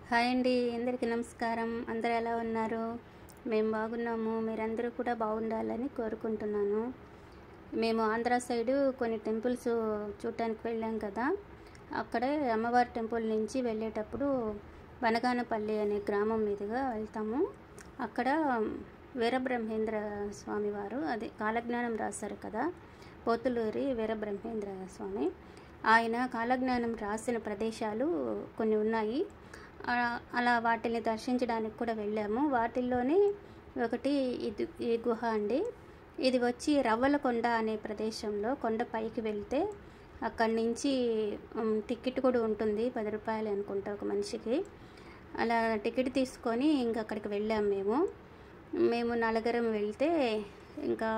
Hi అండి, అందరికీ నమస్కారం. అందరూ ఎలా ఉన్నారు? మేము బాగున్నాము. మీరందరూ కూడా బాగుండాలని కోరుకుంటున్నాను. మేము ఆంధ్ర సైడు కొన్ని టెంపుల్స్ చూడటానికి వెళ్ళాం కదా. అక్కడే అమ్మవారి టెంపుల్ నుంచి వెళ్ళేటప్పుడు బనగానపల్లి అనే గ్రామం మీదుగా వెళ్తాము. అక్కడ వీరబ్రహ్మేంద్ర స్వామివారు, అది కాలజ్ఞానం రాశారు కదా, పోతులూరి వీరబ్రహ్మేంద్ర స్వామి. ఆయన కాలజ్ఞానం రాసిన ప్రదేశాలు కొన్ని ఉన్నాయి. అలా వాటిని దర్శించడానికి కూడా వెళ్ళాము. వాటిల్లోనే ఒకటి ఈ గుహ అండి. ఇది వచ్చి రవ్వలకొండ అనే ప్రదేశంలో కొండ పైకి వెళ్తే అక్కడి నుంచి టికెట్ కూడా ఉంటుంది, 10 రూపాయలు అనుకుంటా ఒక మనిషికి. అలా టికెట్ తీసుకొని ఇంక అక్కడికి వెళ్ళాము. మేము నలుగురం వెళ్తే ఇంకా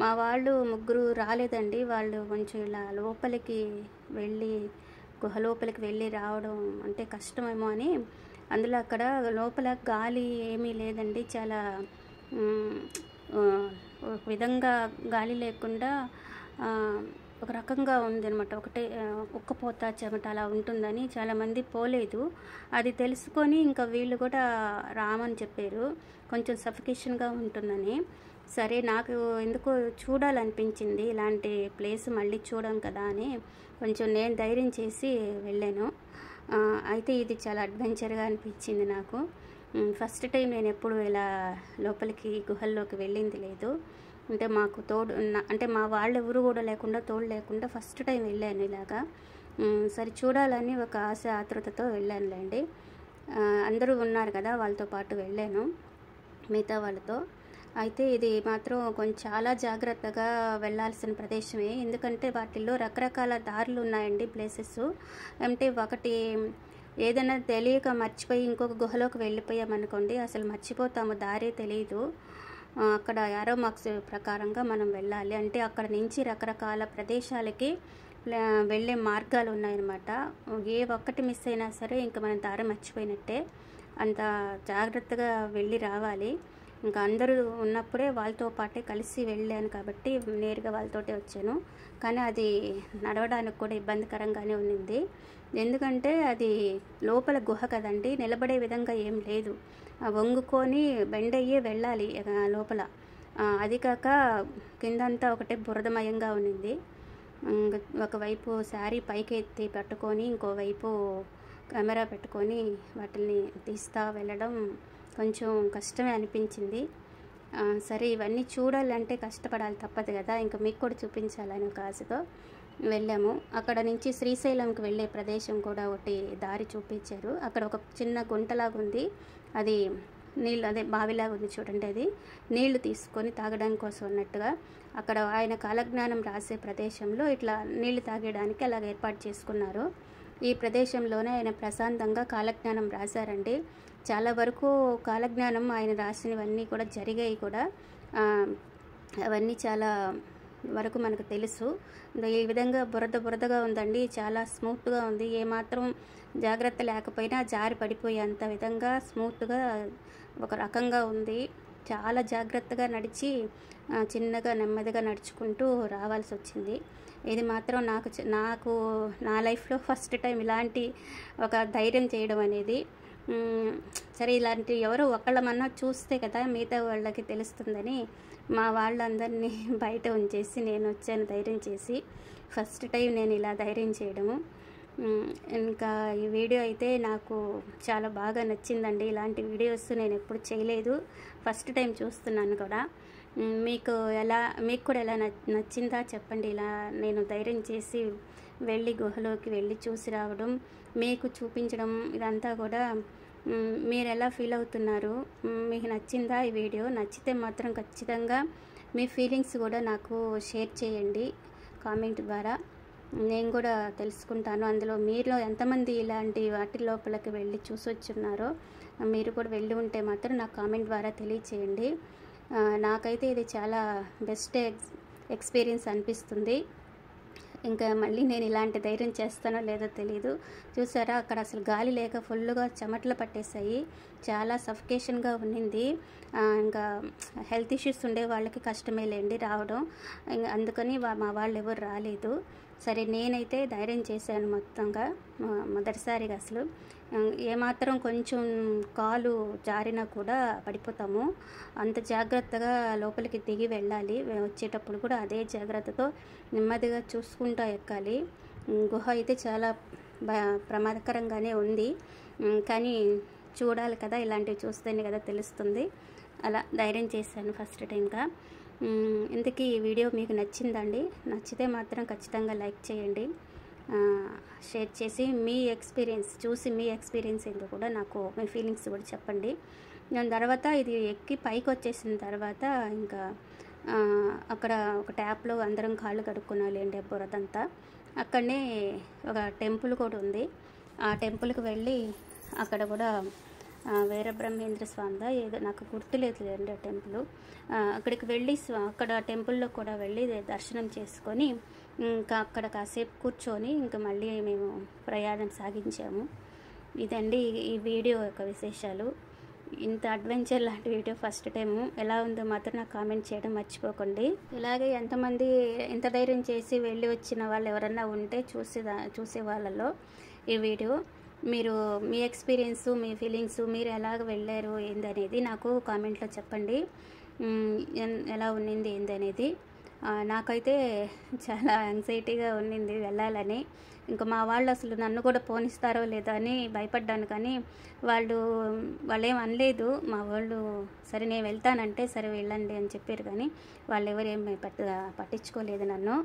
మా వాళ్ళు ముగ్గురు రాలేదండి. వాళ్ళు కొంచెం ఇలా లోపలికి వెళ్ళి గుహ లోపలికి వెళ్ళి రావడం అంటే కష్టమేమో అని, అందులో అక్కడ లోపల గాలి ఏమీ లేదండి. చాలా ఒక విధంగా గాలి లేకుండా ఒక రకంగా ఉందన్నమాట. ఒకటే ఉక్కపోత చెమట అలా ఉంటుందని చాలామంది పోలేదు. అది తెలుసుకొని ఇంకా వీళ్ళు కూడా రామని చెప్పారు, కొంచెం సఫికేషన్గా ఉంటుందని. సరే, నాకు ఎందుకో చూడాలనిపించింది ఇలాంటి ప్లేస్, మళ్ళీ చూడం కదా అని కొంచెం నేను ధైర్యం చేసి వెళ్ళాను. అయితే ఇది చాలా అడ్వెంచర్గా అనిపించింది నాకు. ఫస్ట్ టైం నేను ఎప్పుడు ఇలా లోపలికి గుహల్లోకి వెళ్ళింది లేదు. అంటే మాకు తోడు అంటే మా వాళ్ళు ఎవరు కూడా లేకుండా, తోడు లేకుండా ఫస్ట్ టైం వెళ్ళాను ఇలాగా. సరే, చూడాలని ఒక ఆశ ఆతృతతో వెళ్ళానులేండి. అందరూ ఉన్నారు కదా, వాళ్ళతో పాటు వెళ్ళాను మిగతా వాళ్ళతో. అయితే ఇది మాత్రం కొంచెం చాలా జాగ్రత్తగా వెళ్ళాల్సిన ప్రదేశమే. ఎందుకంటే వాటిల్లో రకరకాల దారులు ఉన్నాయండి, ప్లేసెస్. అంటే ఒకటి ఏదైనా తెలియక మర్చిపోయి ఇంకొక గుహలోకి వెళ్ళిపోయామనుకోండి, అసలు మర్చిపోతాము, దారే తెలియదు. అక్కడ యారో మార్క్స్ ప్రకారంగా మనం వెళ్ళాలి. అంటే అక్కడ నుంచి రకరకాల ప్రదేశాలకి వెళ్ళే మార్గాలు ఉన్నాయన్నమాట. ఏ ఒక్కటి మిస్ అయినా సరే ఇంకా మనం దారి మర్చిపోయినట్టే. అంత జాగ్రత్తగా వెళ్ళి రావాలి. ఇంకా అందరూ ఉన్నప్పుడే వాళ్ళతో పాటే కలిసి వెళ్ళాను కాబట్టి నేరుగా వాళ్ళతోటే వచ్చాను. కానీ అది నడవడానికి కూడా ఇబ్బందికరంగానే ఉన్నింది. ఎందుకంటే అది లోపల గుహ కదండి, నిలబడే విధంగా ఏం లేదు. వంగుకొని బెండ్ అయ్యే వెళ్ళాలి లోపల. అది కాక కిందంతా ఒకటే బురదమయంగా ఉన్నింది. ఒకవైపు శారీ పైకి ఎత్తి పట్టుకొని ఇంకోవైపు కెమెరా పెట్టుకొని వాటిని తీస్తూ వెళ్ళడం కొంచెం కష్టమే అనిపించింది. సరే, ఇవన్నీ చూడాలంటే కష్టపడాలి, తప్పదు కదా, ఇంకా మీకు కూడా చూపించాలని ఒక ఆశతో వెళ్ళాము. అక్కడ నుంచి శ్రీశైలంకి వెళ్ళే ప్రదేశం కూడా ఒకటి దారి చూపించారు. అక్కడ ఒక చిన్న గుంటలాగా ఉంది, అది నీళ్ళు, అదే బావిలాగా ఉంది చూడండి, అది నీళ్లు తీసుకొని తాగడానికి కోసం అన్నట్టుగా అక్కడ ఆయన కాలజ్ఞానం రాసే ప్రదేశంలో ఇట్లా నీళ్లు తాగడానికి అలాగ ఏర్పాటు చేసుకున్నారు. ఈ ప్రదేశంలోనే ఆయన ప్రశాంతంగా కాలజ్ఞానం రాశారండి. చాలా వరకు కాలజ్ఞానం ఆయన రాసినవన్నీ కూడా జరిగాయి కూడా. అవన్నీ చాలా వరకు మనకు తెలుసు. ఈ విధంగా బురదగా ఉందండి, చాలా స్మూత్గా ఉంది. ఏమాత్రం జాగ్రత్త లేకపోయినా జారి పడిపోయేంత విధంగా స్మూత్గా ఒక రకంగా ఉంది. చాలా జాగ్రత్తగా నడిచి చిన్నగా నెమ్మదిగా నడుచుకుంటూ రావాల్సి వచ్చింది. ఇది మాత్రం నాకు నా లైఫ్లో ఫస్ట్ టైం ఇలాంటి ఒక ధైర్యం చేయడం అనేది. సరే, ఇలాంటి ఎవరో ఒకళ్ళమన్నా చూస్తే కదా మిగతా వాళ్ళకి తెలుస్తుందని మా వాళ్ళందరినీ బయట ఉంచేసి నేను వచ్చాను ధైర్యం చేసి. ఫస్ట్ టైం నేను ఇలా ధైర్యం చేయడము. ఇంకా ఈ వీడియో అయితే నాకు చాలా బాగా నచ్చిందండి. ఇలాంటి వీడియోస్ నేను ఎప్పుడు చేయలేదు, ఫస్ట్ టైం చూస్తున్నాను కూడా. మీకు కూడా ఎలా నచ్చిందా చెప్పండి. ఇలా నేను ధైర్యం చేసి వెళ్ళి గుహలోకి వెళ్ళి చూసి రావడం, మీకు చూపించడం, ఇదంతా కూడా మీరు ఎలా ఫీల్ అవుతున్నారు? మీకు నచ్చిందా ఈ వీడియో? నచ్చితే మాత్రం ఖచ్చితంగా మీ ఫీలింగ్స్ కూడా నాకు షేర్ చేయండి కామెంట్ ద్వారా. నేను కూడా తెలుసుకుంటాను అందులో మీలో ఎంతమంది ఇలాంటి వాటి లోపలికి వెళ్ళి చూసొచ్చున్నారో. మీరు కూడా వెళ్ళి ఉంటే మాత్రం నాకు కామెంట్ ద్వారా తెలియచేయండి. నాకైతే ఇది చాలా బెస్ట్ ఎక్స్పీరియన్స్ అనిపిస్తుంది. ఇంకా మళ్ళీ నేను ఇలాంటి ధైర్యం చేస్తానో లేదో తెలీదు. చూసారా, అక్కడ అసలు గాలి లేక ఫుల్గా చెమటలు పట్టేశాయి, చాలా సఫికేషన్గా ఉన్నింది. ఇంకా హెల్త్ ఇష్యూస్ ఉండే వాళ్ళకి కష్టమే లేండి రావడం. అందుకని మా వాళ్ళు ఎవరు రాలేదు. సరే, నేనైతే ధైర్యం చేశాను మొత్తంగా మొదటిసారిగా అసలు. ఏమాత్రం కొంచెం కాలు జారినా కూడా పడిపోతాము. అంత జాగ్రత్తగా లోపలికి దిగి వెళ్ళాలి. వచ్చేటప్పుడు కూడా అదే జాగ్రత్తతో నెమ్మదిగా చూసుకుంటూ ఎక్కాలి. గుహ అయితే చాలా ప్రమాదకరంగానే ఉంది. కానీ చూడాలి కదా, ఇలాంటివి చూస్తేనే కదా తెలుస్తుంది. అలా ధైర్యం చేశాను ఫస్ట్ టైంగా. ఇంతకీ ఈ వీడియో మీకు నచ్చిందండి? నచ్చితే మాత్రం ఖచ్చితంగా లైక్ చేయండి, షేర్ చేసి మీ ఎక్స్పీరియన్స్ చూసి మీ ఎక్స్పీరియన్స్ ఏంటో కూడా నాకు మీ ఫీలింగ్స్ కూడా చెప్పండి. దాని తర్వాత ఇది ఎక్కి పైకి వచ్చేసిన తర్వాత ఇంకా అక్కడ ఒక ట్యాప్లో అందరం కాళ్ళు కడుక్కోవాలి అండి, బురదంతా. అక్కడనే ఒక టెంపుల్ కూడా ఉంది. ఆ టెంపుల్కి వెళ్ళి అక్కడ కూడా వీరబ్రహ్మేంద్ర స్వామిదా ఏదో నాకు గుర్తులేదు అండి ఆ టెంపుల్. అక్కడికి వెళ్ళి అక్కడ టెంపుల్లో కూడా వెళ్ళి దర్శనం చేసుకొని ఇంకా అక్కడ కాసేపు కూర్చొని ఇంకా మళ్ళీ మేము ప్రయాణం సాగించాము. ఇదండి ఈ వీడియో యొక్క విశేషాలు. ఇంత అడ్వెంచర్ లాంటి వీడియో ఫస్ట్ టైము. ఎలా ఉందో మాత్రం నాకు కామెంట్ చేయడం మర్చిపోకండి. ఇలాగే ఎంతమంది ఎంత ధైర్యం చేసి వెళ్ళి వచ్చిన వాళ్ళు ఎవరన్నా ఉంటే చూసే వాళ్ళలో ఈ వీడియో మీరు మీ ఎక్స్పీరియన్స్, మీ ఫీలింగ్స్, మీరు ఎలాగ వెళ్ళారు ఏందనేది నాకు కామెంట్లో చెప్పండి. ఎలా ఉన్నింది ఏందనేది. నాకైతే చాలా యాంగ్జైటీగా ఉన్నింది వెళ్ళాలని. ఇంకా మా వాళ్ళు అసలు నన్ను కూడా పోనిస్తారో లేదో అని భయపడ్డాను. కానీ వాళ్ళేం అనలేదు. మా వాళ్ళు సరే నేను వెళ్తానంటే సరే వెళ్ళండి అని చెప్పారు. కానీ వాళ్ళు ఎవరేమి పట్టించుకోలేదు నన్ను.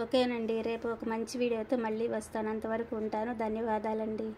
ఓకేనండి, రేపు ఒక మంచి వీడియోతో మళ్ళీ వస్తాను. అంతవరకు ఉంటాను. ధన్యవాదాలండి.